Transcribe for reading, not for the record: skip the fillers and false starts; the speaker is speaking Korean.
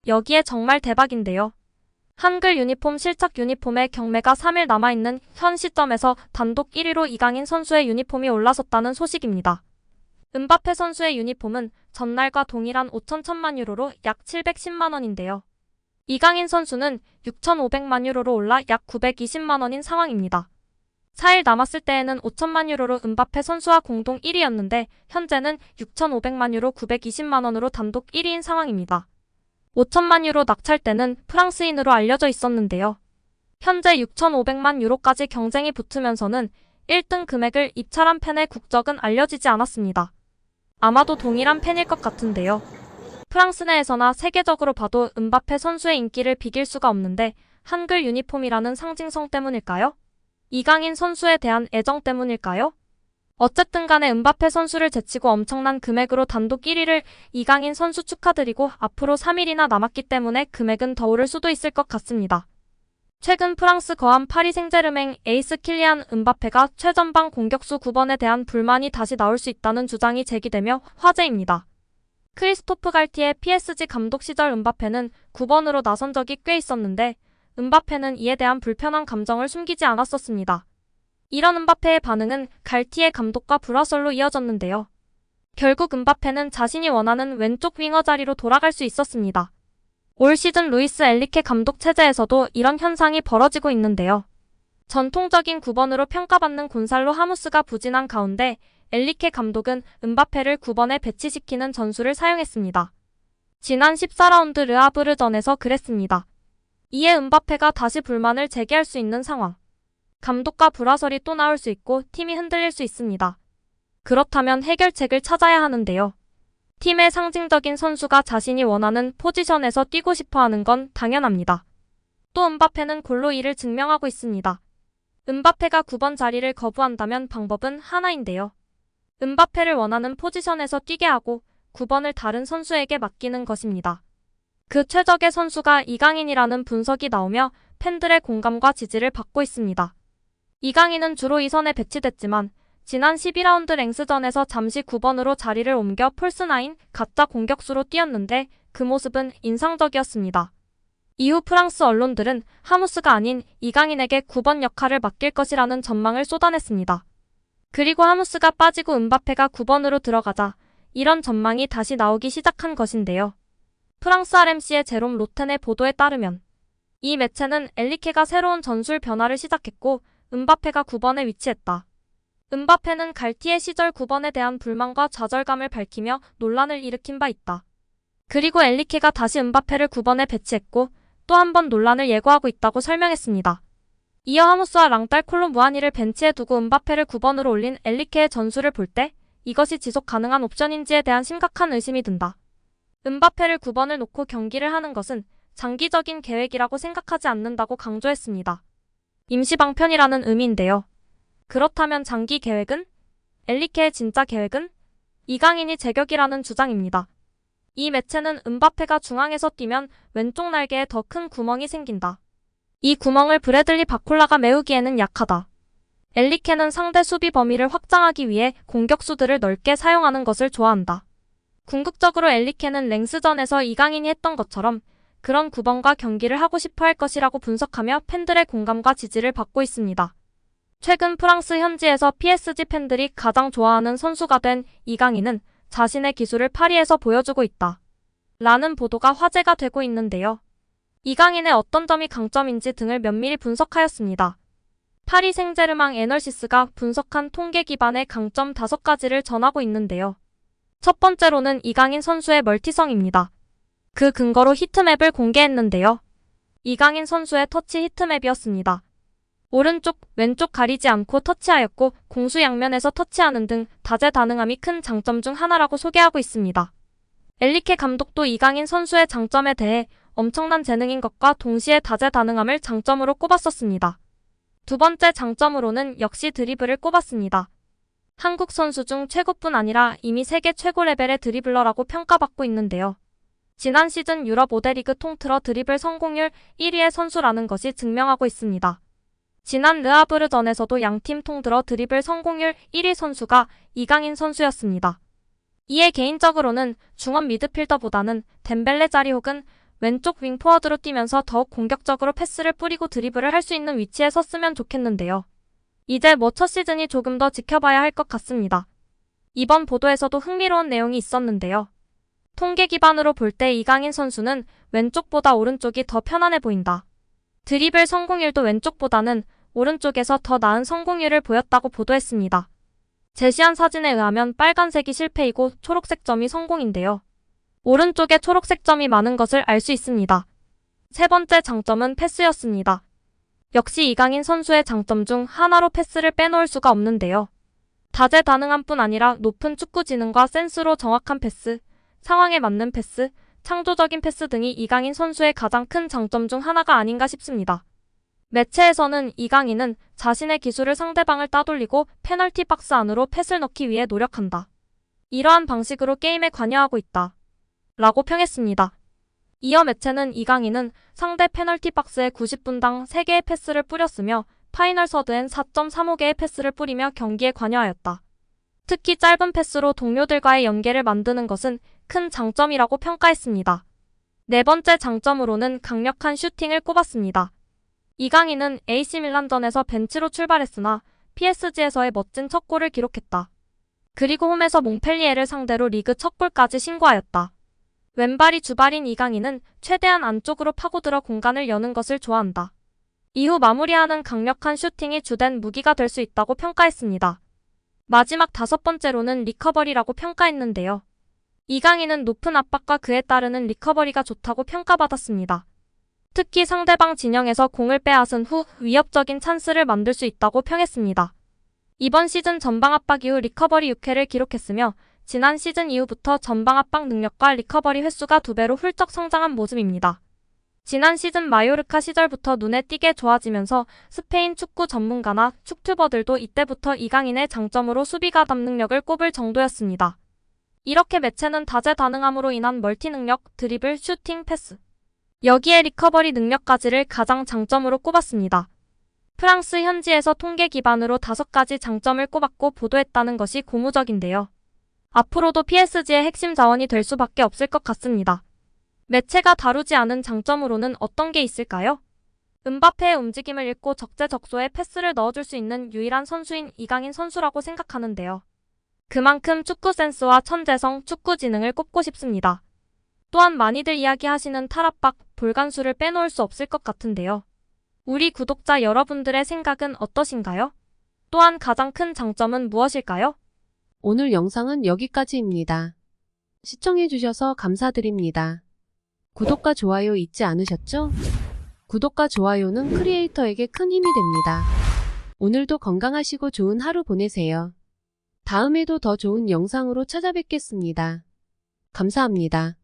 여기에 정말 대박인데요. 한글 유니폼 실착 유니폼의 경매가 3일 남아있는 현 시점에서 단독 1위로 이강인 선수의 유니폼이 올라섰다는 소식입니다. 음바페 선수의 유니폼은 전날과 동일한 5,100만 유로로 약 710만 원인데요. 이강인 선수는 6,500만 유로로 올라 약 920만 원인 상황입니다. 4일 남았을 때에는 5천만 유로로 음바페 선수와 공동 1위였는데 현재는 6,500만 유로 920만 원으로 단독 1위인 상황입니다. 5천만 유로 낙찰대는 프랑스인으로 알려져 있었는데요. 현재 6,500만 유로까지 경쟁이 붙으면서는 1등 금액을 입찰한 팬의 국적은 알려지지 않았습니다. 아마도 동일한 팬일 것 같은데요. 프랑스 내에서나 세계적으로 봐도 음바페 선수의 인기를 비길 수가 없는데 한글 유니폼이라는 상징성 때문일까요? 이강인 선수에 대한 애정 때문일까요? 어쨌든 간에 음바페 선수를 제치고 엄청난 금액으로 단독 1위를 이강인 선수 축하드리고 앞으로 3일이나 남았기 때문에 금액은 더 오를 수도 있을 것 같습니다. 최근 프랑스 거함 파리 생제르맹 에이스 킬리안 음바페가 최전방 공격수 9번에 대한 불만이 다시 나올 수 있다는 주장이 제기되며 화제입니다. 크리스토프 갈티에 PSG 감독 시절 음바페는 9번으로 나선 적이 꽤 있었는데 음바페는 이에 대한 불편한 감정을 숨기지 않았었습니다. 이런 음바페의 반응은 갈티에 감독과 불화설로 이어졌는데요. 결국 음바페는 자신이 원하는 왼쪽 윙어 자리로 돌아갈 수 있었습니다. 올 시즌 루이스 엔리케 감독 체제에서도 이런 현상이 벌어지고 있는데요. 전통적인 9번으로 평가받는 곤살로 하무스가 부진한 가운데 엔리케 감독은 음바페를 9번에 배치시키는 전술을 사용했습니다. 지난 14라운드 르하브르전에서 그랬습니다. 이에 음바페가 다시 불만을 제기할 수 있는 상황. 감독과 불화설이 또 나올 수 있고 팀이 흔들릴 수 있습니다. 그렇다면 해결책을 찾아야 하는데요. 팀의 상징적인 선수가 자신이 원하는 포지션에서 뛰고 싶어 하는 건 당연합니다. 또 음바페는 골로 이를 증명하고 있습니다. 음바페가 9번 자리를 거부한다면 방법은 하나인데요. 음바페를 원하는 포지션에서 뛰게 하고 9번을 다른 선수에게 맡기는 것입니다. 그 최적의 선수가 이강인이라는 분석이 나오며 팬들의 공감과 지지를 받고 있습니다. 이강인은 주로 2선에 배치됐지만 지난 12라운드 랭스전에서 잠시 9번으로 자리를 옮겨 폴스9 가짜 공격수로 뛰었는데 그 모습은 인상적이었습니다. 이후 프랑스 언론들은 하무스가 아닌 이강인에게 9번 역할을 맡길 것이라는 전망을 쏟아냈습니다. 그리고 하무스가 빠지고 음바페가 9번으로 들어가자 이런 전망이 다시 나오기 시작한 것인데요. 프랑스 RMC의 제롬 로텐의 보도에 따르면 이 매체는 엔리케가 새로운 전술 변화를 시작했고 음바페가 9번에 위치했다. 음바페는 갈티에 시절 9번에 대한 불만과 좌절감을 밝히며 논란을 일으킨 바 있다. 그리고 엔리케가 다시 음바페를 9번에 배치했고 또 한 번 논란을 예고하고 있다고 설명했습니다. 이어 하무스와 랑딸 콜로무아니를 벤치에 두고 음바페를 9번으로 올린 엔리케의 전술을 볼 때 이것이 지속 가능한 옵션인지에 대한 심각한 의심이 든다. 음바페를 9번을 놓고 경기를 하는 것은 장기적인 계획이라고 생각하지 않는다고 강조했습니다. 임시방편이라는 의미인데요. 그렇다면 장기 계획은? 엔리케의 진짜 계획은? 이강인이 제격이라는 주장입니다. 이 매체는 음바페가 중앙에서 뛰면 왼쪽 날개에 더 큰 구멍이 생긴다. 이 구멍을 브래들리 바콜라가 메우기에는 약하다. 엔리케는 상대 수비 범위를 확장하기 위해 공격수들을 넓게 사용하는 것을 좋아한다. 궁극적으로 엔리케는 랭스전에서 이강인이 했던 것처럼 그런 9번과 경기를 하고 싶어 할 것이라고 분석하며 팬들의 공감과 지지를 받고 있습니다. 최근 프랑스 현지에서 PSG 팬들이 가장 좋아하는 선수가 된 이강인은 자신의 기술을 파리에서 보여주고 있다. 라는 보도가 화제가 되고 있는데요. 이강인의 어떤 점이 강점인지 등을 면밀히 분석하였습니다. 파리 생제르맹 애널시스가 분석한 통계 기반의 강점 5가지를 전하고 있는데요. 첫 번째로는 이강인 선수의 멀티성입니다. 그 근거로 히트맵을 공개했는데요. 이강인 선수의 터치 히트맵이었습니다. 오른쪽, 왼쪽 가리지 않고 터치하였고 공수 양면에서 터치하는 등 다재다능함이 큰 장점 중 하나라고 소개하고 있습니다. 엔리케 감독도 이강인 선수의 장점에 대해 엄청난 재능인 것과 동시에 다재다능함을 장점으로 꼽았었습니다. 두 번째 장점으로는 역시 드리블을 꼽았습니다. 한국 선수 중 최고뿐 아니라 이미 세계 최고 레벨의 드리블러라고 평가받고 있는데요. 지난 시즌 유럽 5대 리그 통틀어 드리블 성공률 1위의 선수라는 것이 증명하고 있습니다. 지난 르하브르전에서도 양팀 통틀어 드리블 성공률 1위 선수가 이강인 선수였습니다. 이에 개인적으로는 중원 미드필더보다는 덴벨레 자리 혹은 왼쪽 윙 포워드로 뛰면서 더욱 공격적으로 패스를 뿌리고 드리블을 할 수 있는 위치에 섰으면 좋겠는데요. 이제 첫 시즌이 조금 더 지켜봐야 할 것 같습니다. 이번 보도에서도 흥미로운 내용이 있었는데요. 통계 기반으로 볼 때 이강인 선수는 왼쪽보다 오른쪽이 더 편안해 보인다. 드리블 성공률도 왼쪽보다는 오른쪽에서 더 나은 성공률을 보였다고 보도했습니다. 제시한 사진에 의하면 빨간색이 실패이고 초록색 점이 성공인데요. 오른쪽에 초록색 점이 많은 것을 알 수 있습니다. 세 번째 장점은 패스였습니다. 역시 이강인 선수의 장점 중 하나로 패스를 빼놓을 수가 없는데요. 다재다능한 뿐 아니라 높은 축구 지능과 센스로 정확한 패스, 상황에 맞는 패스, 창조적인 패스 등이 이강인 선수의 가장 큰 장점 중 하나가 아닌가 싶습니다. 매체에서는 이강인은 자신의 기술을 상대방을 따돌리고 페널티 박스 안으로 패스를 넣기 위해 노력한다. 이러한 방식으로 게임에 관여하고 있다. 라고 평했습니다. 이어 매체는 이강인은 상대 페널티 박스에 90분당 3개의 패스를 뿌렸으며 파이널 서드엔 4.35개의 패스를 뿌리며 경기에 관여하였다. 특히 짧은 패스로 동료들과의 연계를 만드는 것은 큰 장점이라고 평가했습니다. 네 번째 장점으로는 강력한 슈팅을 꼽았습니다. 이강인은 AC밀란전에서 벤치로 출발했으나 PSG에서의 멋진 첫 골을 기록했다. 그리고 홈에서 몽펠리에를 상대로 리그 첫 골까지 신고하였다. 왼발이 주발인 이강인은 최대한 안쪽으로 파고들어 공간을 여는 것을 좋아한다. 이후 마무리하는 강력한 슈팅이 주된 무기가 될 수 있다고 평가했습니다. 마지막 다섯 번째로는 리커버리라고 평가했는데요. 이강인은 높은 압박과 그에 따르는 리커버리가 좋다고 평가받았습니다. 특히 상대방 진영에서 공을 빼앗은 후 위협적인 찬스를 만들 수 있다고 평했습니다. 이번 시즌 전방 압박 이후 리커버리 6회를 기록했으며 지난 시즌 이후부터 전방 압박 능력과 리커버리 횟수가 2배로 훌쩍 성장한 모습입니다. 지난 시즌 마요르카 시절부터 눈에 띄게 좋아지면서 스페인 축구 전문가나 축튜버들도 이때부터 이강인의 장점으로 수비 가담 능력을 꼽을 정도였습니다. 이렇게 매체는 다재다능함으로 인한 멀티 능력, 드리블, 슈팅, 패스, 여기에 리커버리 능력까지를 가장 장점으로 꼽았습니다. 프랑스 현지에서 통계 기반으로 5가지 장점을 꼽았고 보도했다는 것이 고무적인데요. 앞으로도 PSG의 핵심 자원이 될 수밖에 없을 것 같습니다. 매체가 다루지 않은 장점으로는 어떤 게 있을까요? 음바페의 움직임을 읽고 적재적소에 패스를 넣어줄 수 있는 유일한 선수인 이강인 선수라고 생각하는데요. 그만큼 축구 센스와 천재성, 축구 지능을 꼽고 싶습니다. 또한 많이들 이야기하시는 탈압박, 볼간수를 빼놓을 수 없을 것 같은데요. 우리 구독자 여러분들의 생각은 어떠신가요? 또한 가장 큰 장점은 무엇일까요? 오늘 영상은 여기까지입니다. 시청해주셔서 감사드립니다. 구독과 좋아요 잊지 않으셨죠? 구독과 좋아요는 크리에이터에게 큰 힘이 됩니다. 오늘도 건강하시고 좋은 하루 보내세요. 다음에도 더 좋은 영상으로 찾아뵙겠습니다. 감사합니다.